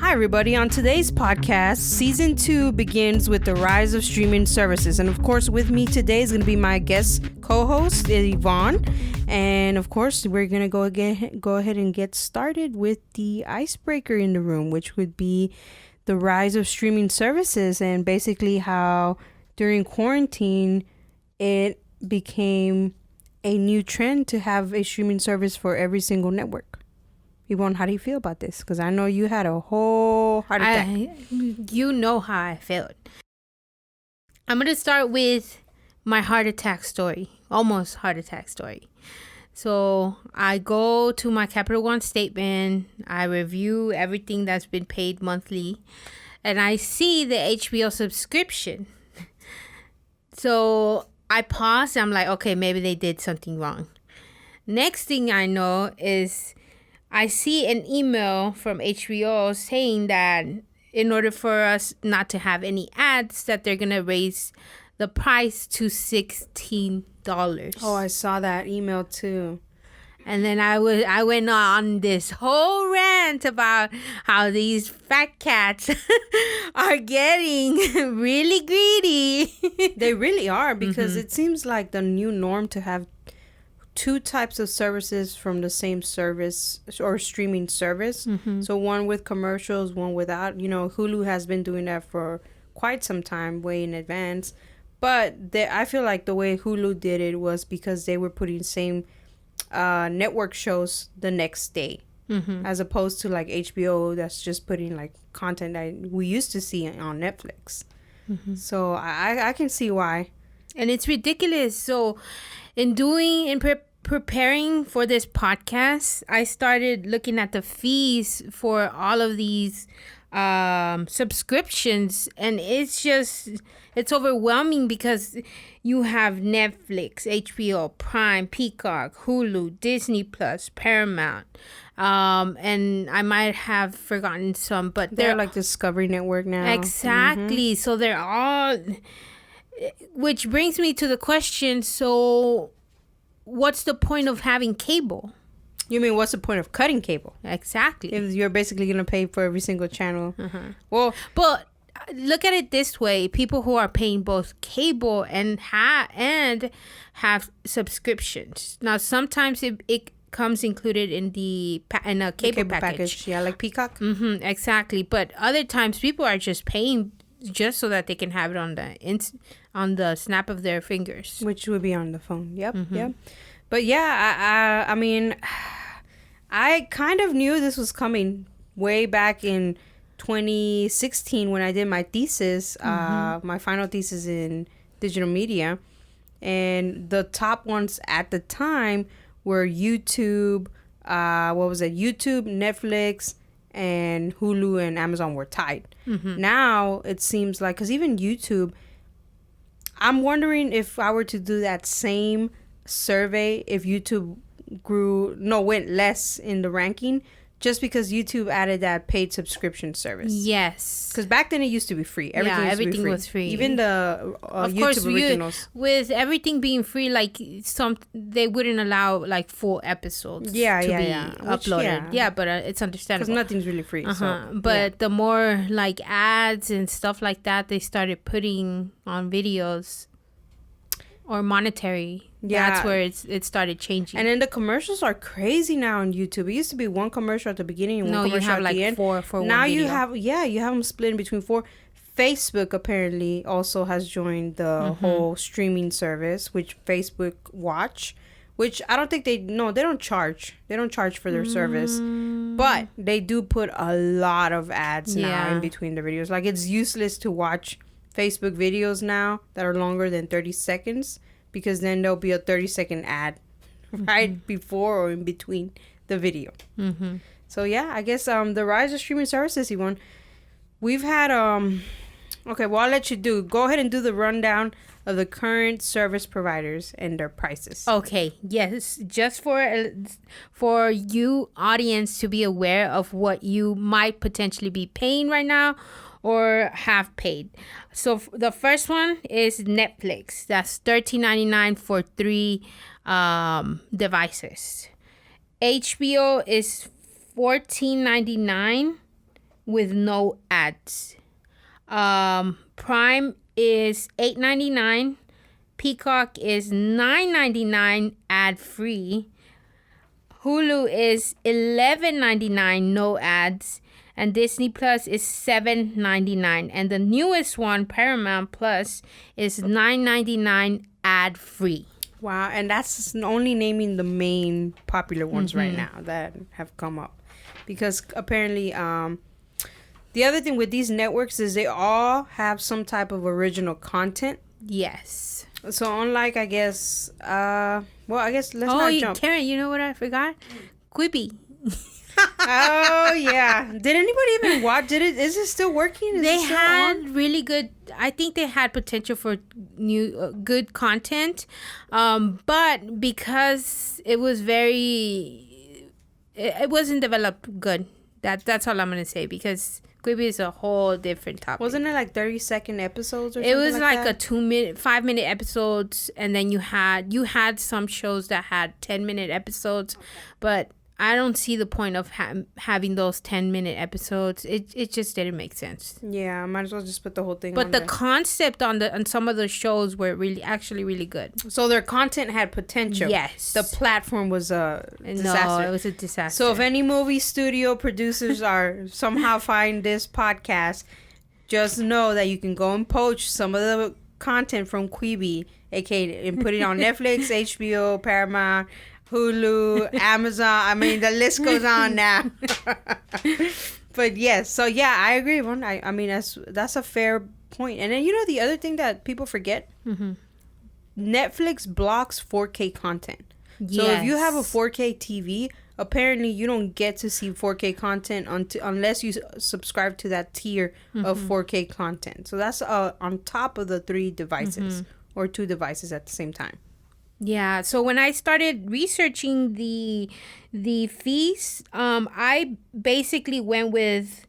Hi, everybody. On today's podcast, Season 2 begins with the rise of streaming services. And, of course, with me today is going to be my guest co-host, Yvonne. And, of course, we're going to go ahead and get started with the icebreaker in the room, which would be the rise of streaming services and basically how during quarantine it became a new trend to have a streaming service for every single network. Yvonne, how do you feel about this? Because I know you had a whole heart attack. You know how I felt. I'm going to start with my heart attack story. Almost heart attack story. So I go to my Capital One statement. I review everything that's been paid monthly. And I see the HBO subscription. So I pause. I'm like, okay, maybe they did something wrong. Next thing I know is I see an email from HBO saying that in order for us not to have any ads, that they're going to raise the price to $16. Oh, I saw that email too. And then I went on this whole rant about how these fat cats are getting really greedy. They really are, because it seems like the new norm to have two types of services from the same service or streaming service. So one with commercials, one without. You know, Hulu has been doing that for quite some time, way in advance. But I feel like the way Hulu did it was because they were putting same network shows the next day, as opposed to like HBO that's just putting like content that we used to see on Netflix. So I can see why. And it's ridiculous. So in preparing for this podcast, I started looking at the fees for all of these subscriptions, and it's overwhelming because you have Netflix, HBO, Prime, Peacock, Hulu, Disney Plus, Paramount, and I might have forgotten some, but they're like Discovery Network now. Exactly. So they're all, which brings me to the question, so what's the point of having cable? You mean, what's the point of cutting cable? Exactly. If you're basically going to pay for every single channel. Well, but look at it this way. People who are paying both cable and have subscriptions. Now, sometimes it comes included in a cable package. Yeah, like Peacock. Exactly. But other times people are just paying just so that they can have it on the snap of their fingers, which would be on the phone. Yep. But yeah, I mean, I kind of knew this was coming way back in 2016 when I did my thesis, my final thesis in digital media, and the top ones at the time were YouTube. YouTube, Netflix, and Hulu and Amazon were tied. Now it seems like, because even YouTube, I'm wondering if I were to do that same survey, if YouTube went less in the ranking, just because YouTube added that paid subscription service. Yes. Because back then it used to be free. Everything was free. Even the of YouTube course, originals. With everything being free, like they wouldn't allow like full episodes to be uploaded. But it's understandable. Because nothing's really free. But the more like ads and stuff like that they started putting on videos or monetary, that's where it started changing. And then the commercials are crazy now on YouTube. It used to be one commercial at the beginning and one commercial at the end. Four for now one video. you have them split in between 4. Facebook apparently also has joined the whole streaming service, which Facebook Watch, which I don't think they don't charge. They don't charge for their service, but they do put a lot of ads now in between the videos. Like, it's useless to watch Facebook videos now that are longer than 30 seconds, because then there'll be a 30-second ad right before or in between the video. So yeah, I guess the rise of streaming services, Yvonne, we've had okay, well, I'll let you go ahead and do the rundown of the current service providers and their prices. Okay, yes, just for you audience to be aware of what you might potentially be paying right now or have paid. So the first one is Netflix. That's $13.99 for 3 devices. HBO is $14.99 with no ads. Prime is $8.99. Peacock is $9.99 ad free. Hulu is $11.99 no ads, and Disney Plus is $7.99, and the newest one, Paramount Plus, is $9.99 ad free. Wow, and that's only naming the main popular ones right now that have come up, because apparently the other thing with these networks is they all have some type of original content. Yes. So unlike, I guess, let's not jump. Oh, Karen, you know what I forgot? Quibi. Oh yeah. Did anybody even watch? Is it still working? They had really good. I think they had potential for new good content, but because it was it wasn't developed good. That's all I'm gonna say, because Quibi is a whole different topic. Wasn't it like 30-second episodes or something? It was like that? a 5-minute episodes, and then you had some shows that had 10-minute episodes, but I don't see the point of having those 10-minute episodes. It just didn't make sense. Yeah, I might as well just put the whole thing. But the concept on some of the shows were really good. So their content had potential. Yes. The platform was a disaster. No, it was a disaster. So if any movie studio producers are somehow find this podcast, just know that you can go and poach some of the content from Quibi, aka, and put it on Netflix, HBO, Paramount, Hulu, Amazon. I mean, the list goes on now. But yes, so yeah, I agree. I mean, that's a fair point. And then, you know, the other thing that people forget, Netflix blocks 4K content. So if you have a 4K TV, apparently you don't get to see 4K content unless you subscribe to that tier of 4K content. So that's on top of the 3 devices or 2 devices at the same time. Yeah, so when I started researching the fees, I basically went with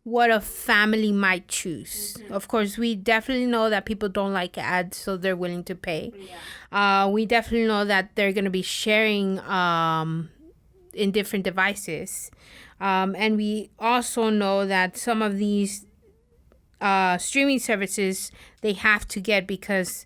what a family might choose. Of course, we definitely know that people don't like ads, so they're willing to pay. Yeah. We definitely know that they're going to be sharing in different devices. And we also know that some of these streaming services they have to get because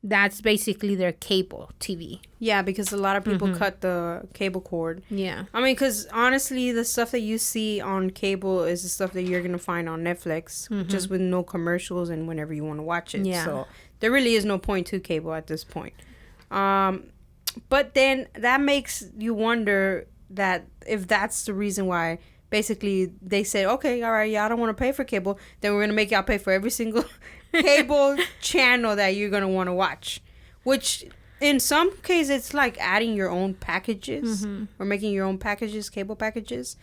that's basically their cable TV. Yeah, because a lot of people cut the cable cord. Yeah. I mean, because honestly, the stuff that you see on cable is the stuff that you're going to find on Netflix, just with no commercials and whenever you want to watch it. Yeah. So there really is no point to cable at this point. But then that makes you wonder that if that's the reason why basically they said, okay, all right, y'all don't want to pay for cable, then we're going to make y'all pay for every single cable channel that you're going to want to watch, which in some cases it's like adding your own packages or making your own packages, cable packages.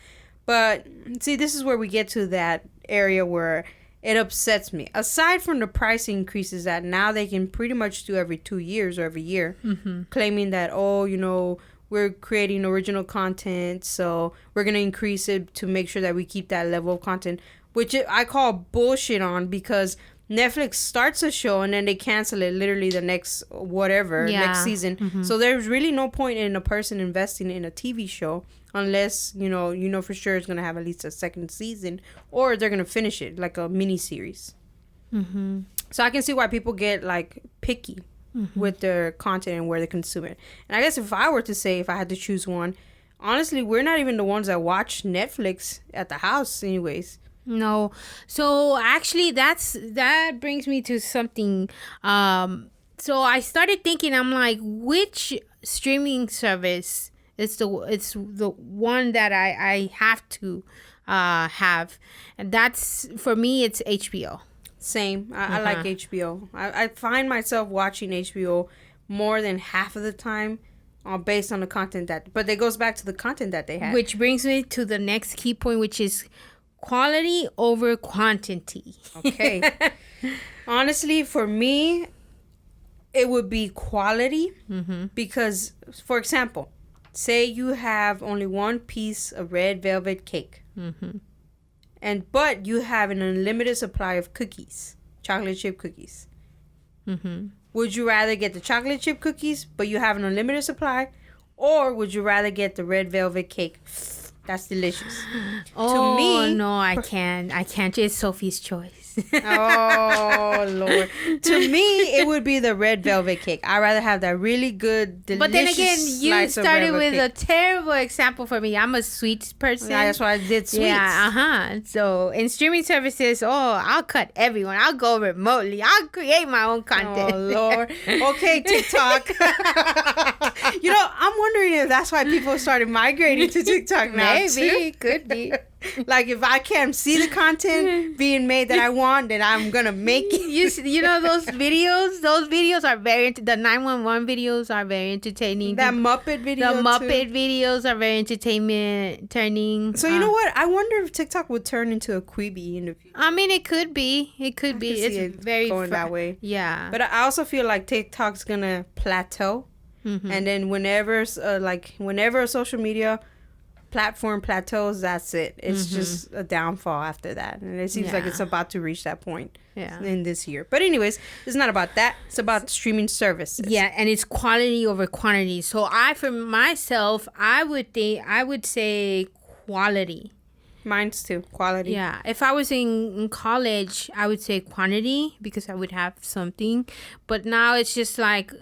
But see, this is where we get to that area where it upsets me. Aside from the price increases that now they can pretty much do every 2 years or every year, claiming that, oh, you know, we're creating original content, so we're going to increase it to make sure that we keep that level of content, which I call bullshit on, because Netflix starts a show and then they cancel it literally the next next season. So there's really no point in a person investing in a TV show unless you know for sure it's going to have at least a second season, or they're going to finish it like a mini series. So I can see why people get like picky with their content and where they consume it. And I guess if I had to choose one, honestly, we're not even the ones that watch Netflix at the house anyways. No. So actually that brings me to something. So I started thinking, I'm like, which streaming service is the one that I have to have? And that's, for me, it's HBO. Same. I like HBO. I find myself watching HBO more than half of the time based on the content but it goes back to the content that they have. Which brings me to the next key point, which is quality over quantity. Okay. Honestly, for me, it would be quality because, for example, say you have only one piece of red velvet cake. But you have an unlimited supply of cookies, chocolate chip cookies. Would you rather get the chocolate chip cookies, but you have an unlimited supply, or would you rather get the red velvet cake? That's delicious. Oh, to me, no, I can't. It's Sophie's choice. Oh Lord! To me, it would be the red velvet cake. I'd rather have that really good, delicious. But then again, you started with cake. a terrible example for me. I'm a sweet person. Yeah, that's why I did sweets. Yeah, So in streaming services, I'll cut everyone. I'll go remotely. I'll create my own content. Oh Lord! Okay, TikTok. I'm wondering if that's why people started migrating to TikTok now. Maybe, could be. Like if I can't see the content being made that I want, then I'm gonna make it. You know those videos? Those videos are the 911 videos are very entertaining. That Muppet video. The Muppet videos are very entertainment-turning. So you know what? I wonder if TikTok would turn into a Quibi in the future. I mean, it could be. It's very going that way. Yeah. But I also feel like TikTok's gonna plateau, and then whenever a social media platform plateaus, that's it. It's just a downfall after that, and it seems like it's about to reach that point in this year. But anyways, it's not about that. It's about streaming services. Yeah, and it's quality over quantity. So for myself, I would say quality. Mine's too. Quality. Yeah. If I was in college, I would say quantity because I would have something. But now it's just like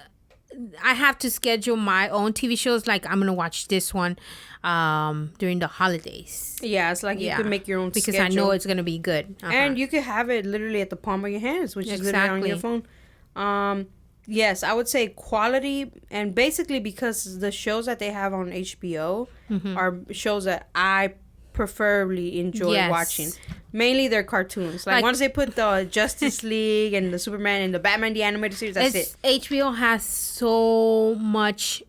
I have to schedule my own TV shows. Like I'm gonna watch this one during the holidays. Yeah, it's like you can make your own because schedule. I know it's gonna be good. And you could have it literally at the palm of your hands, which is literally on your phone. Yes, I would say quality, and basically because the shows that they have on HBO are shows that I preferably enjoy watching. Mainly they're cartoons. Like once they put the Justice League and the Superman and the Batman the animated series, that's it. HBO has so much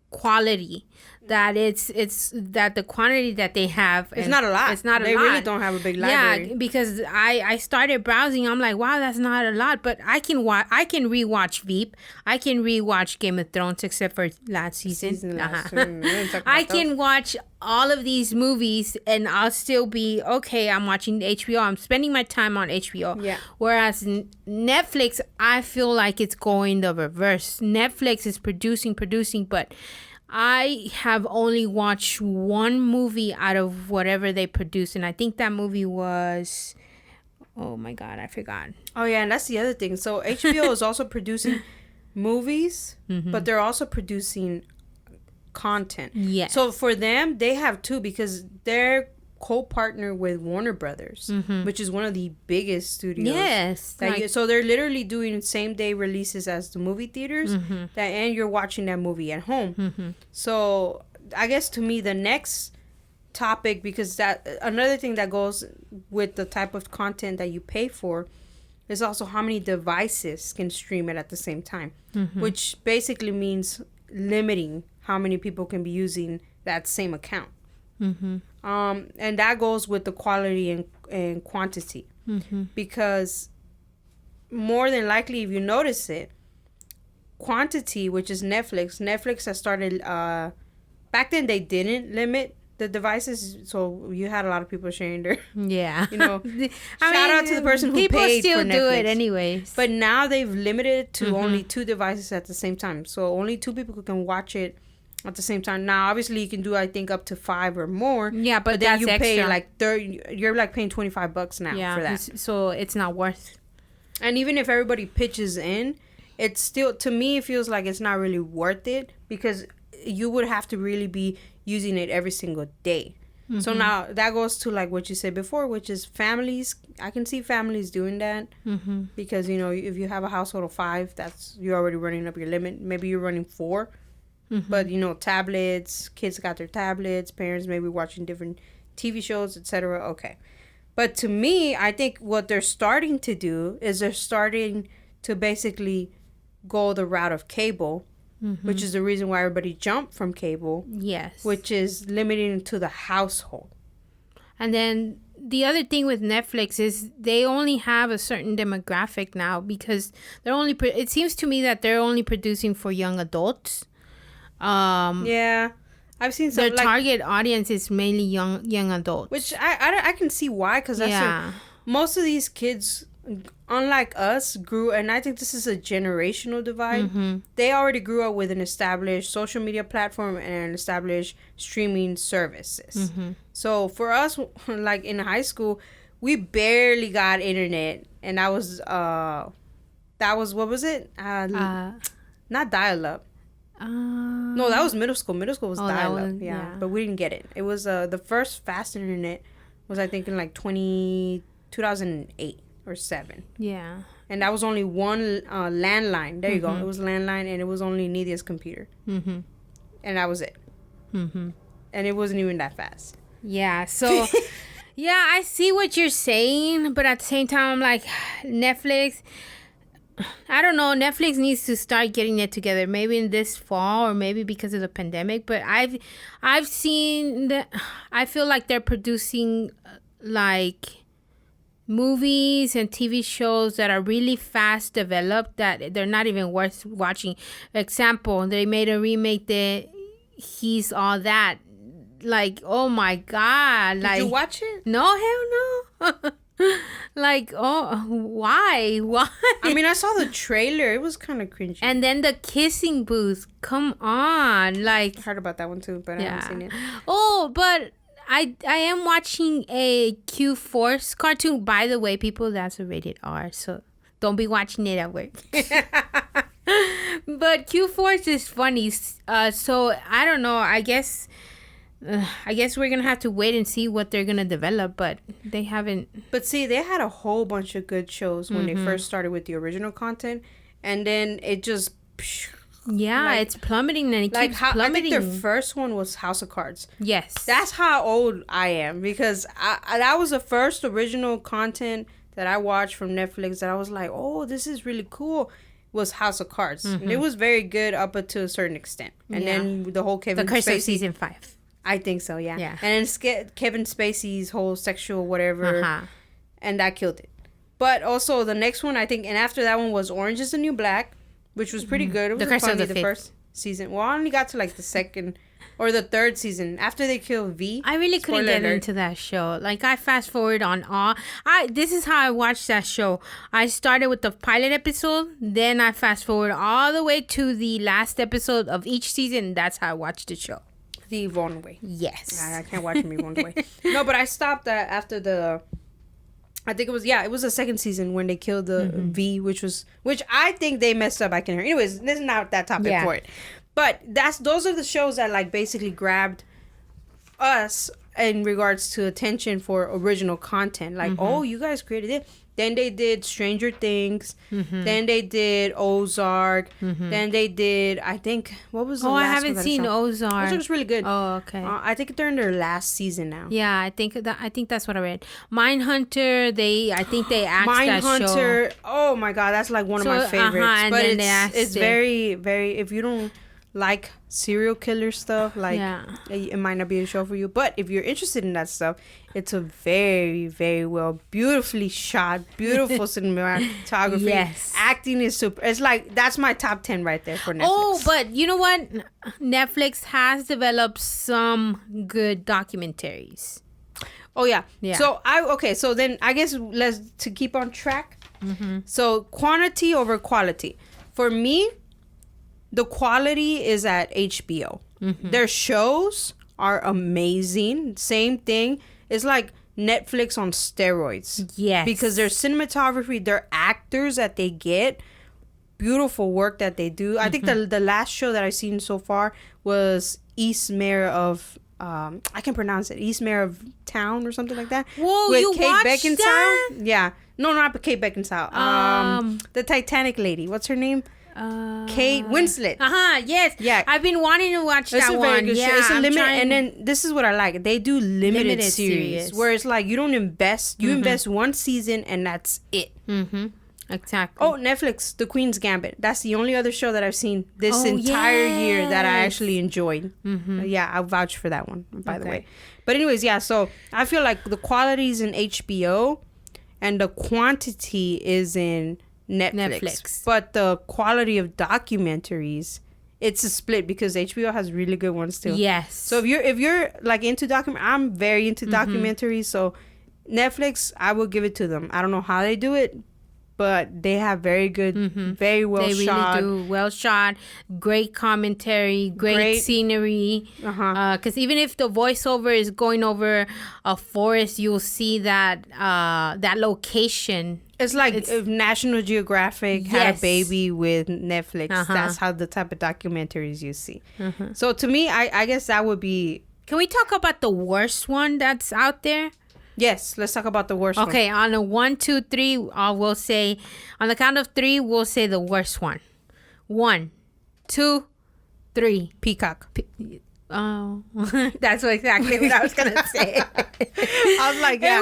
quality that it's that the quantity that they have, it's not a lot. It's not a lot. They really don't have a big library. Yeah, because I started browsing. I'm like, wow, that's not a lot. But I can rewatch Veep. I can rewatch Game of Thrones, except for last season. I can watch all of these movies and I'll still be okay. I'm watching HBO. I'm spending my time on HBO. Yeah. Whereas Netflix, I feel like it's going the reverse. Netflix is producing, but I have only watched one movie out of whatever they produce, and I think that movie was, oh my God, I forgot. Oh yeah, and that's the other thing. So HBO is also producing movies, but they're also producing content. Yes. So for them, they have two because they're co-partner with Warner Brothers, which is one of the biggest studios. Yes. So they're literally doing same day releases as the movie theaters, and you're watching that movie at home. So I guess to me the next topic, because that another thing that goes with the type of content that you pay for is also how many devices can stream it at the same time, which basically means limiting how many people can be using that same account. And that goes with the quality and quantity, because more than likely, if you notice it, quantity, which is Netflix has started, back then they didn't limit the devices, so you had a lot of people sharing their, shout out to the person who paid for Netflix. People still do it anyways. But now they've limited it to only 2 devices at the same time, so only 2 people can watch it at the same time. Now, obviously, you can do, I think, up to 5 or more. Yeah, but then that's you extra. Pay like 30. You're like paying $25 now for that. So it's not worth. And even if everybody pitches in, it's still, to me, it feels like it's not really worth it, because you would have to really be using it every single day. So now that goes to like what you said before, which is families. I can see families doing that, because if you have a household of 5, you're already running up your limit. Maybe you're running 4. But tablets, kids got their tablets, parents maybe watching different TV shows, etc. Okay. But to me, I think what they're starting to do is they're starting to basically go the route of cable, which is the reason why everybody jumped from cable. Yes. Which is limiting to the household. And then the other thing with Netflix is they only have a certain demographic now, because they're only it seems to me that they're only producing for young adults. Yeah, I've seen some. Their target audience is mainly young adults, which I can see why, because that's most of these kids unlike us, grew, and I think this is a generational divide. They already grew up with an established social media platform and established streaming services. So for us, like in high school, we barely got internet, and that was what was it? Not dial-up. No, that was middle school. Middle school was dial-up. Yeah, but we didn't get it. It was the first fast internet was, I think, in like 2008 or 7. Yeah. And that was only one landline. There you go. It was landline, and it was only Nidia's computer. And that was it. And it wasn't even that fast. Yeah. So, yeah, I see what you're saying, but at the same time, I'm like, Netflix, I don't know. Netflix needs to start getting it together. Maybe in this fall, or maybe because of the pandemic. But I've seen that. I feel like they're producing like movies and TV shows that are really fast developed that they're not even worth watching. Example, they made a remake that He's All That. Like, oh my God! Did like, you watch it? No, hell no. Like, oh, why? I mean, I saw the trailer. It was kind of cringy. And then the kissing booth. Come on, like. I heard about that one too, but I haven't seen it. Oh, but I am watching a Q-Force cartoon. By the way, people, that's a rated R, so don't be watching it at work. But Q-Force is funny. So I don't know. I guess we're gonna have to wait and see what they're gonna develop, but they haven't. But see, they had a whole bunch of good shows when they first started with the original content, and then it just. It's plummeting, and it keeps plummeting. I think their first one was House of Cards. Yes, that's how old I am, because that was the first original content that I watched from Netflix that I was like, oh, this is really cool. Was House of Cards, and it was very good up to a certain extent, and then the whole Kevin the curse Spacey of season 5. I think so, yeah. And then Kevin Spacey's whole sexual whatever, and that killed it. But also the next one, I think, and after that one was Orange is the New Black, which was pretty good. It was funny, the first season. Well, I only got to like the second or the third season after they killed V. I really couldn't get into that show. Like, I fast forward on all. This is how I watched that show. I started with the pilot episode, then I fast forward all the way to the last episode of each season. That's how I watched the show. The Yvonne way. Yes. I can't watch him Yvonne way. No, but I stopped after I think it was the second season when they killed the V, which I think they messed up. I can hear. Anyways, this is not that topic for it. But those are the shows that like basically grabbed us in regards to attention for original content. Like, oh, you guys created it. Then they did Stranger Things. Then they did Ozark. Then they did, I think, what was the last one? I haven't seen Ozark. Ozark was really good. Oh, okay. I think they're in their last season now. Yeah, I think that's what I read. Mindhunter, I think they axed that show. Mindhunter, oh my God, that's like one of my favorites. But it's very, very, if you don't like serial killer stuff, like it might not be a show for you, but if you're interested in that stuff, it's a very, very beautifully shot, beautiful cinematography. Yes, acting is super. It's like, that's my top 10 right there for Netflix. Oh, but you know what, Netflix has developed some good documentaries. Oh yeah. So then I guess to keep on track, so quantity over quality for me. The quality is at HBO. Their shows are amazing. Same thing. It's like Netflix on steroids. Yes. Because their cinematography, their actors that they get, beautiful work that they do. I think the last show that I've seen so far was East Mayor of... I can pronounce it. East Mayor of Town or something like that. Whoa, with you Kate watched Beckinsale. That? Yeah. No, not Kate Beckinsale. The Titanic lady. What's her name? Kate Winslet. Yes. Yeah. I've been wanting to watch that one. Very good show. It's a and then this is what I like. They do limited series where it's like you don't invest. You invest one season and that's it. Exactly. Oh, Netflix, The Queen's Gambit. That's the only other show that I've seen this entire year that I actually enjoyed. I'll vouch for that one, by the way. But anyways, so I feel like the quality is in HBO and the quantity is in Netflix. But the quality of documentaries, it's a split because HBO has really good ones too. Yes. So if you're like into I'm very into documentaries. So Netflix, I will give it to them. I don't know how they do it, but they have very good, very well they shot. They really do. Well shot, great commentary, great scenery. Because even if the voiceover is going over a forest, you'll see that that location. It's like if National Geographic had a baby with Netflix. That's how the type of documentaries you see. So to me, I guess that would be... Can we talk about the worst one that's out there? Yes, let's talk about the worst one. Okay, on a 1, 2, 3, we'll say... On the count of 3, we'll say the worst one. 1, 2, 3. Peacock. Oh, that's exactly what I was gonna say. I was like, yeah.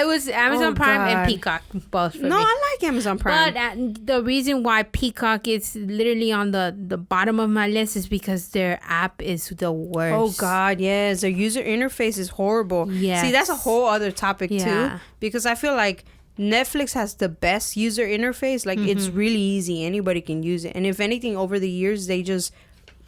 It was Amazon Prime and Peacock both for me. I like Amazon Prime. But the reason why Peacock is literally on the bottom of my list is because their app is the worst. Oh God, yes, their user interface is horrible. Yes. See, that's a whole other topic too, because I feel like Netflix has the best user interface. Like it's really easy; anybody can use it. And if anything, over the years, they just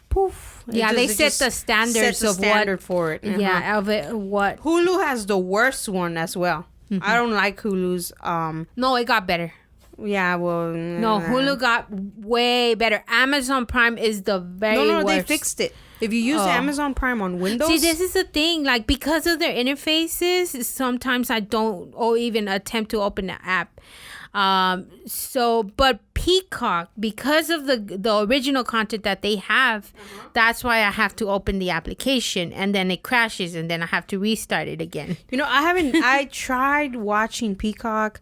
poof. They set the standards of standard for it. Yeah, of it. What Hulu has the worst one as well. I don't like Hulu's. No, it got better. Yeah, well, no, Hulu got way better. Amazon Prime is the very worst. They fixed it. If you use Amazon Prime on Windows, see, this is the thing. Like, because of their interfaces, sometimes I don't or even attempt to open the app. But Peacock, because of the original content that they have, that's why I have to open the application, and then it crashes, and then I have to restart it again. You know, I tried watching Peacock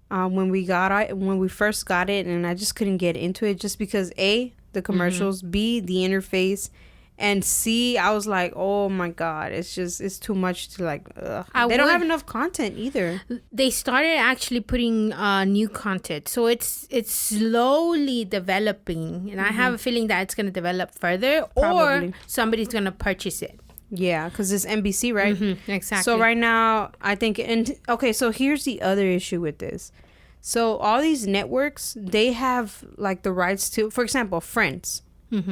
when we first got it, and I just couldn't get into it just because A, the commercials, B, the interface, and C, I was like, oh my God, it's too much to like, ugh. They don't have enough content either. They started actually putting new content. So it's slowly developing. And I have a feeling that it's going to develop further. Probably. Or somebody's going to purchase it. Yeah, because it's NBC, right? Exactly. So right now, I think... Okay, so here's the other issue with this. So all these networks, they have like the rights to... For example, Friends.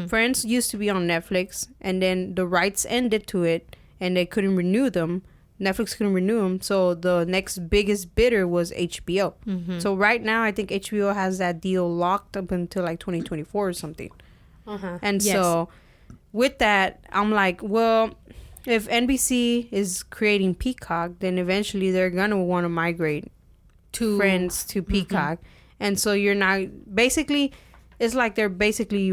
Friends used to be on Netflix, and then the rights ended to it, and they couldn't renew them. Netflix couldn't renew them, so the next biggest bidder was HBO. So right now, I think HBO has that deal locked up until like 2024 or something. And so with that, I'm like, well, if NBC is creating Peacock, then eventually they're gonna want to migrate to Friends to Peacock, and so you're not basically. It's like they're basically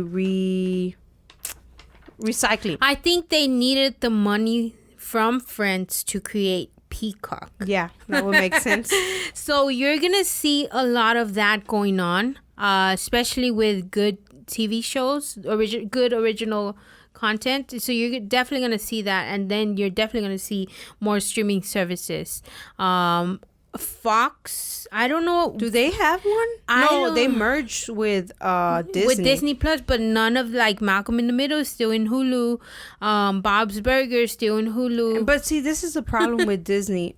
recycling. I think they needed the money from Friends to create Peacock. Yeah, that would make sense. So you're going to see a lot of that going on, especially with good TV shows, good original content. So you're definitely going to see that. And then you're definitely going to see more streaming services. Fox, I don't know. Do they have one? No, they merged with Disney. With Disney Plus, but none of like Malcolm in the Middle is still in Hulu. Bob's Burgers still in Hulu. But see, this is the problem with Disney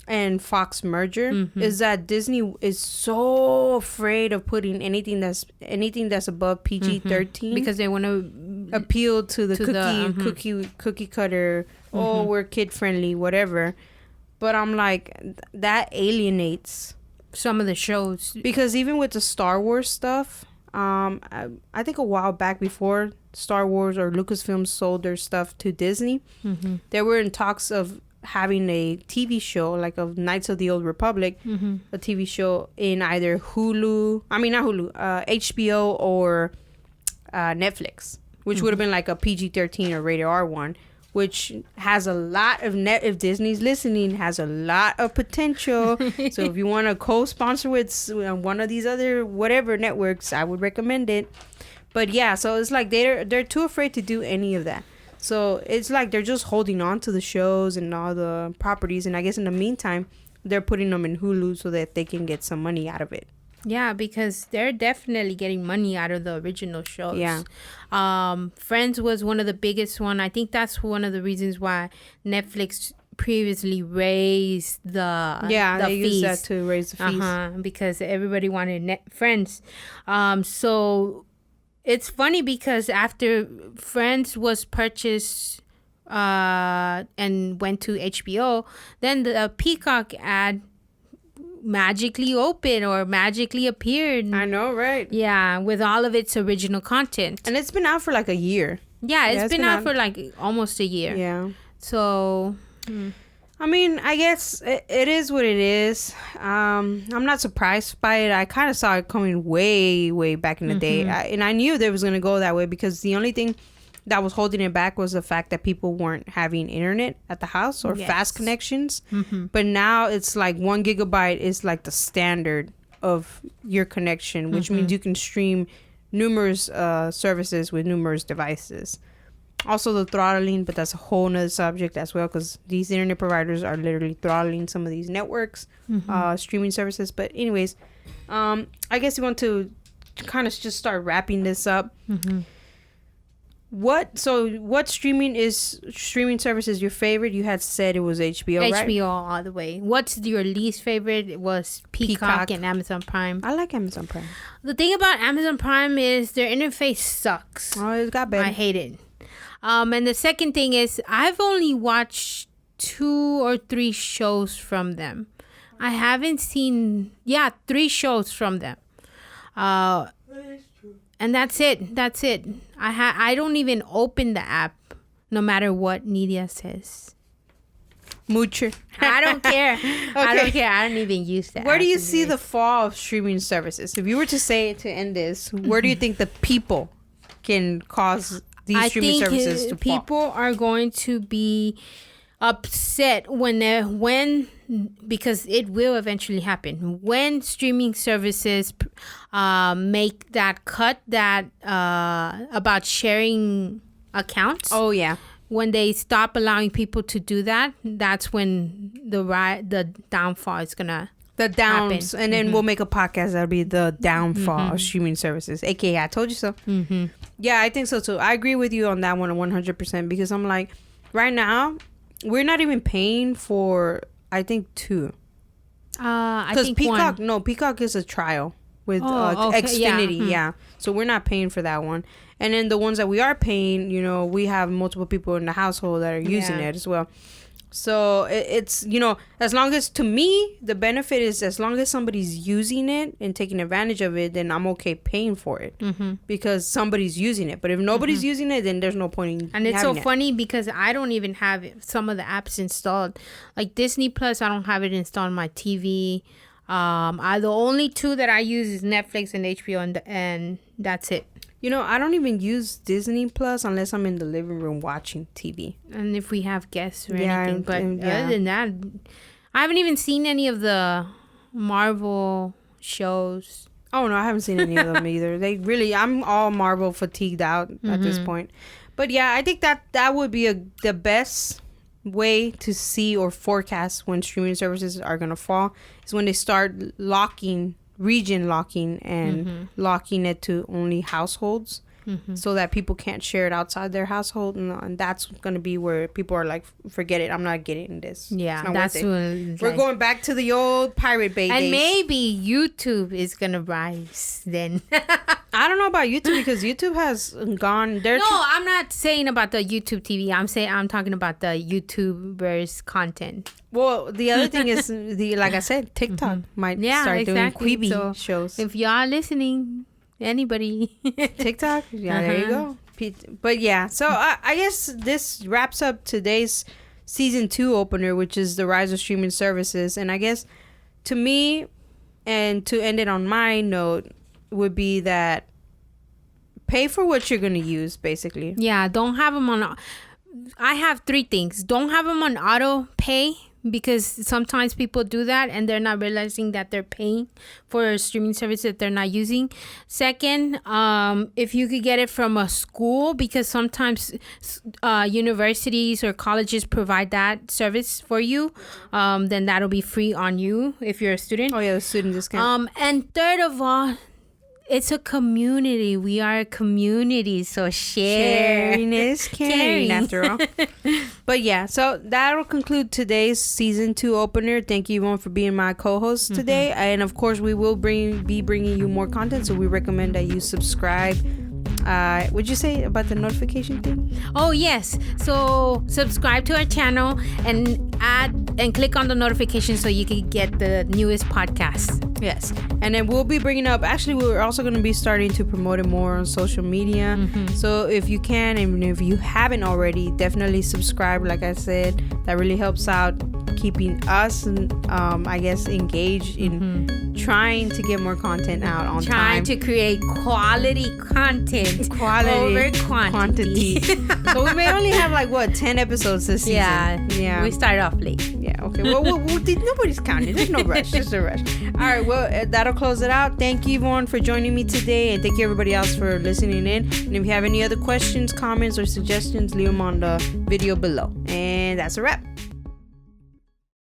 and Fox merger is that Disney is so afraid of putting anything that's above PG-13 because they want to appeal to the cookie cutter. Oh, we're kid friendly, whatever. But I'm like, that alienates some of the shows. Because even with the Star Wars stuff, I think a while back before Star Wars or Lucasfilm sold their stuff to Disney, they were in talks of having a TV show, like of Knights of the Old Republic, a TV show in either HBO or Netflix, which would have been like a PG-13 or rated R one. Which has a lot of if Disney's listening, has a lot of potential. So if you want to co-sponsor with one of these other whatever networks, I would recommend it. But yeah, so it's like they're too afraid to do any of that. So it's like they're just holding on to the shows and all the properties, and I guess in the meantime, they're putting them in Hulu so that they can get some money out of it. Yeah, because they're definitely getting money out of the original shows. Yeah. Friends was one of the biggest one. I think that's one of the reasons why Netflix previously raised the they fees. used that to raise the fees. Because everybody wanted Friends. So it's funny because after Friends was purchased and went to HBO, then the Peacock ad magically open or magically appeared. I know, right? Yeah, with all of its original content. And it's been out for like a year. Yeah, it's been out for like almost a year. Yeah. So, I mean, I guess it is what it is. I'm not surprised by it. I kind of saw it coming way, way back in the day. And I knew there was going to go that way because the only thing that was holding it back was the fact that people weren't having internet at the house or fast connections. But now it's like 1 gigabyte is like the standard of your connection, which means you can stream numerous services with numerous devices. Also the throttling, but that's a whole nother subject as well, because these internet providers are literally throttling some of these networks, streaming services. But anyways, I guess you want to kind of just start wrapping this up. What streaming service is your favorite? You had said it was HBO, right? HBO all the way. What's your least favorite? It was Peacock and Amazon Prime. I like Amazon Prime. The thing about Amazon Prime is their interface sucks. Oh, it got better. I hate it. And the second thing is I've only watched 2 or 3 shows from them. I haven't seen 3 shows from them. And that's it. I don't even open the app, no matter what Nidia says. Moocher. I don't care. I don't care. I don't even use that. Where do you see the fall of streaming services? If you were to say to end this, where do you think the people can cause these streaming services to fall? People are going to be upset because it will eventually happen when streaming services make that cut that about sharing accounts. Oh yeah. When they stop allowing people to do that, that's when the downfall is gonna happen. And then we'll make a podcast that'll be the downfall of streaming services, aka I told you so. Yeah, I think so too. I agree with you on that one 100%, because I'm like, right now we're not even paying for, I think, 2. I think Peacock, 1. no, Peacock is a trial with Xfinity. Yeah. So we're not paying for that one. And then the ones that we are paying, we have multiple people in the household that are using it as well. So it's, as long as, to me, the benefit is as long as somebody's using it and taking advantage of it, then I'm okay paying for it because somebody's using it. But if nobody's using it, then there's no point in And it's so having funny because I don't even have some of the apps installed. Like Disney Plus, I don't have it installed on my TV. The only 2 that I use is Netflix and HBO, and that's it. I don't even use Disney Plus unless I'm in the living room watching TV. And if we have guests or anything. But other than that, I haven't even seen any of the Marvel shows. Oh, no, I haven't seen any of them either. I'm all Marvel fatigued out at this point. But yeah, I think that would be the best way to see or forecast when streaming services are going to fall is when they start region locking and locking it to only households so that people can't share it outside their household, and that's going to be where people are like, forget it, I'm not getting this. We're going back to the old Pirate Bay days. And maybe YouTube is going to rise then. I don't know about YouTube because YouTube has gone there. No, I'm not saying about the YouTube TV. I'm talking about the YouTubers content. Well, the other thing is like I said, TikTok might start doing Quibi shows. If y'all listening, anybody, TikTok, there you go. But yeah, so I guess this wraps up today's season 2 opener, which is the rise of streaming services. And I guess to me, and to end it on my note, would be that pay for what you're going to use, basically. Yeah, don't have them on. I have 3 things. Don't have them on auto pay, because sometimes people do that and they're not realizing that they're paying for a streaming service that they're not using. Second, if you could get it from a school, because sometimes universities or colleges provide that service for you, then that'll be free on you if you're a student. Oh yeah, the student discount. And third of all, it's a community. We are a community, so sharing is caring, after all. But yeah, so that'll conclude today's season 2 opener. Thank you, Yvonne, for being my co-host today. And of course, we will be bringing you more content, so we recommend that you subscribe. Would you say about the notification thing? Oh yes, so subscribe to our channel and add and click on the notification so you can get the newest podcast. Yes. And then we'll be bringing up, actually, we're also going to be starting to promote it more on social media. So if you can, and if you haven't already, definitely subscribe. Like I said, that really helps out keeping us, I guess, engaged in trying to get more content out on time. Trying to create quality content over quantity. So we may only have 10 episodes this season. Yeah. We start off late. Yeah, okay. Well, nobody's counting. There's no rush. Just a rush. All right, well, that'll close it out. Thank you, Yvonne, for joining me today, and thank you, everybody else, for listening in. And if you have any other questions, comments, or suggestions, leave them on the video below. And that's a wrap.